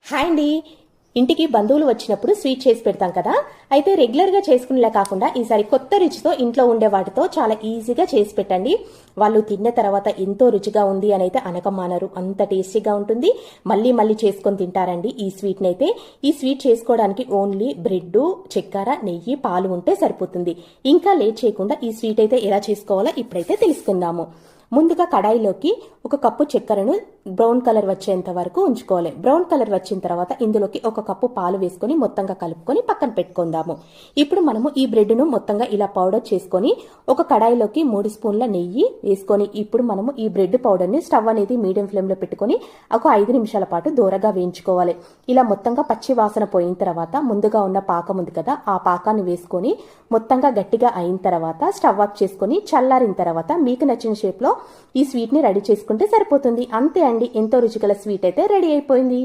Hi అండి. ఇంటికి బంధువులు వచ్చినప్పుడు స్వీట్ చేసి పెడతాం కదా. అయితే రెగ్యులర్గా చేసుకునేలా కాకుండా ఈసారి కొత్త రుచితో ఇంట్లో ఉండే వాటితో చాలా ఈజీగా చేసి పెట్టండి. వాళ్ళు తిన్న తర్వాత ఎంతో రుచిగా ఉంది అని అయితే అనకమానరు. అంత టేస్టీగా ఉంటుంది. మళ్ళీ మళ్ళీ చేసుకొని తింటారండి ఈ స్వీట్ని అయితే. ఈ స్వీట్ చేసుకోవడానికి ఓన్లీ బ్రెడ్, చక్కెర, నెయ్యి, పాలు ఉంటే సరిపోతుంది. ఇంకా లేట్ చేయకుండా ఈ స్వీట్ అయితే ఎలా చేసుకోవాలో ఇప్పుడైతే తెలుసుకుందాము. ముందుగా కడాయిలోకి 1 కప్పు చక్కెరను బ్రౌన్ కలర్ వచ్చేంత వరకు ఉంచుకోవాలి. బ్రౌన్ కలర్ వచ్చిన తర్వాత ఇందులోకి 1 కప్పు పాలు వేసుకొని మొత్తంగా కలుపుకొని పక్కన పెట్టుకుందాము. ఇప్పుడు మనము ఈ బ్రెడ్ను మొత్తంగా ఇలా పౌడర్ చేసుకొని ఒక కడాయిలోకి 3 స్పూన్ల నెయ్యి వేసుకొని ఇప్పుడు మనము ఈ బ్రెడ్ పౌడర్ని స్టవ్ అనేది మీడియం ఫ్లేమ్లో పెట్టుకొని ఒక 5 నిమిషాల పాటు దూరగా వేయించుకోవాలి. ఇలా మొత్తంగా పచ్చి వాసన పోయిన తర్వాత ముందుగా ఉన్న పాకం ఉంది కదా, ఆ పాకాన్ని వేసుకొని మొత్తంగా గట్టిగా అయిన తర్వాత స్టవ్ ఆఫ్ చేసుకొని చల్లారిన తర్వాత మీకు నచ్చిన షేప్లో ఈ స్వీట్ని రెడీ చేసుకుంటే సరిపోతుంది. అంతే అండి, ఎంతో రుచిగల స్వీట్ అయితే రెడీ అయిపోయింది.